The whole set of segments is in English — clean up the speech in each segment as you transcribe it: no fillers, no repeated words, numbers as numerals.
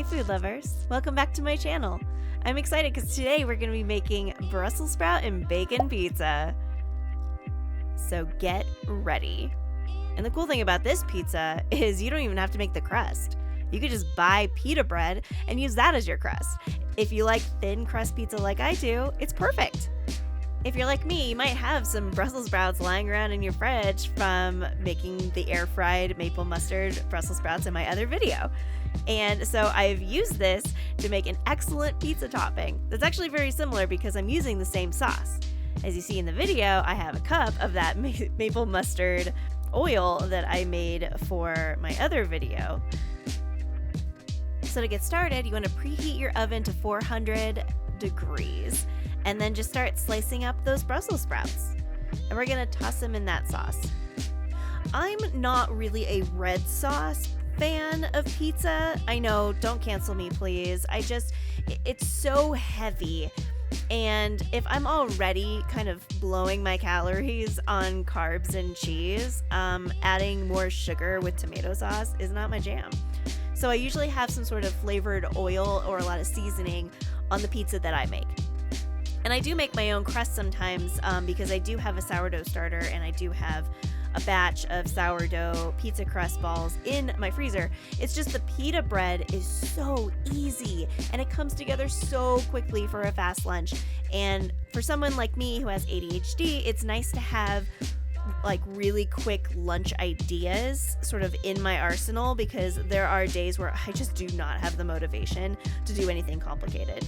food lovers, welcome back to my channel. I'm excited because today we're going to be making Brussels sprout and bacon pizza. So get ready. And the cool thing about this pizza is you don't even have to make the crust. You could just buy pita bread and use that as your crust. If you like thin crust pizza like I do, it's perfect. If you're like me, you might have some Brussels sprouts lying around in your fridge from making the air fried maple mustard Brussels sprouts in my other video. And so I've used this to make an excellent pizza topping that's actually very similar because I'm using the same sauce. As you see in the video, I have a cup of that maple mustard oil that I made for my other video. So to get started, you want to preheat your oven to 400 degrees and then just start slicing up those Brussels sprouts. And we're going to toss them in that sauce. I'm not really a red sauce fan of pizza. I know, don't cancel me, please. It's so heavy. And if I'm already kind of blowing my calories on carbs and cheese, adding more sugar with tomato sauce is not my jam. So I usually have some sort of flavored oil or a lot of seasoning on the pizza that I make. And I do make my own crust sometimes because I do have a sourdough starter and I do have a batch of sourdough pizza crust balls in my freezer. It's just the pita bread is so easy and it comes together so quickly for a fast lunch. And for someone like me who has ADHD, it's nice to have like really quick lunch ideas sort of in my arsenal because there are days where I just do not have the motivation to do anything complicated.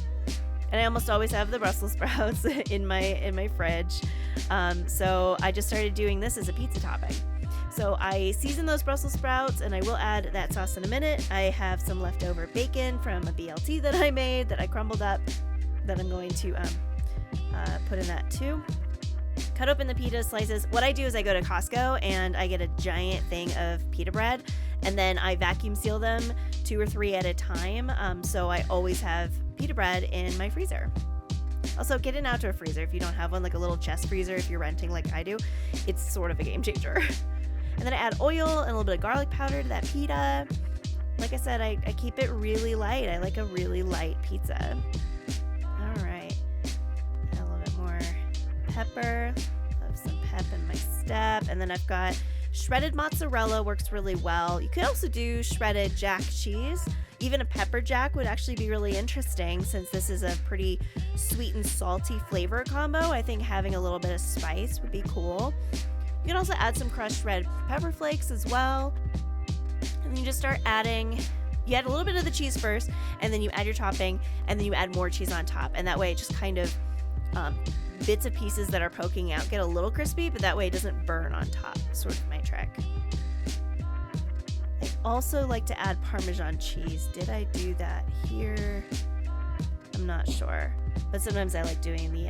And I almost always have the Brussels sprouts in my fridge. So I just started doing this as a pizza topping. So I season those Brussels sprouts and I will add that sauce in a minute. I have some leftover bacon from a BLT that I made that I crumbled up that I'm going to put in that too. Cut open the pita slices. What I do is I go to Costco and I get a giant thing of pita bread and then I vacuum seal them 2 or 3 at a time. So I always have pita bread in my freezer. Also, get an outdoor freezer if you don't have one, like a little chest freezer if you're renting like I do. It's sort of a game changer. And then I add oil and a little bit of garlic powder to that pita. Like I said, I keep it really light. I like a really light pizza. All right. Add a little bit more pepper. Love some pep in my step. And then I've got shredded mozzarella, works really well. You could also do shredded jack cheese. Even a pepper jack would actually be really interesting since this is a pretty sweet and salty flavor combo. I think having a little bit of spice would be cool. You can also add some crushed red pepper flakes as well. And then you just start adding, you add a little bit of the cheese first, and then you add your topping, and then you add more cheese on top. And that way it just kind of, bits of pieces that are poking out get a little crispy, but that way it doesn't burn on top. Sort of my trick. I also like to add Parmesan cheese. Did I do that here? I'm not sure. But sometimes I like doing the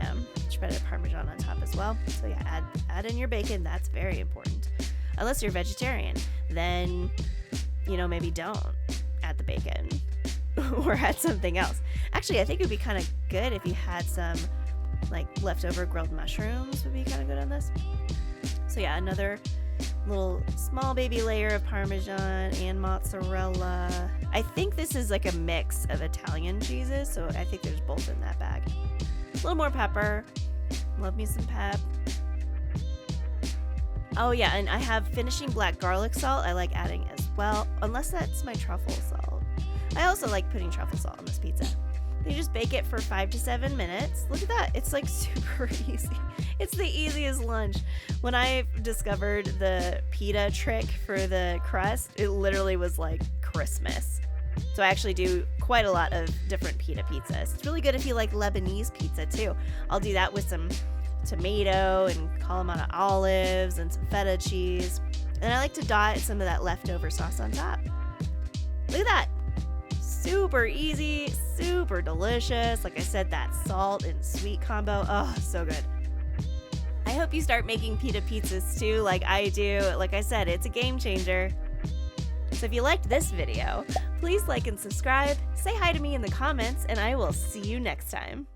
shredded Parmesan on top as well. So yeah, add in your bacon. That's very important. Unless you're vegetarian, then, maybe don't add the bacon or add something else. Actually, I think it would be kind of good if you had some like leftover grilled mushrooms would be kind of good on this. So yeah, another little small baby layer of Parmesan and mozzarella. I think this is like a mix of Italian cheeses, so I think there's both in that bag. A little more pepper. Love me some pep. Oh yeah, and I have finishing black garlic salt I like adding as well, unless that's my truffle salt. I also like putting truffle salt on this pizza. You just bake it for 5 to 7 minutes. Look at that. It's like super easy. It's the easiest lunch. When I discovered the pita trick for the crust, it literally was like Christmas. So I actually do quite a lot of different pita pizzas. It's really good if you like Lebanese pizza too. I'll do that with some tomato and Kalamata olives and some feta cheese. And I like to dot some of that leftover sauce on top. Look at that. Super easy, super delicious. Like I said, that salt and sweet combo. Oh, so good. I hope you start making pita pizzas too, like I do. Like I said, it's a game changer. So if you liked this video, please like and subscribe, say hi to me in the comments, and I will see you next time.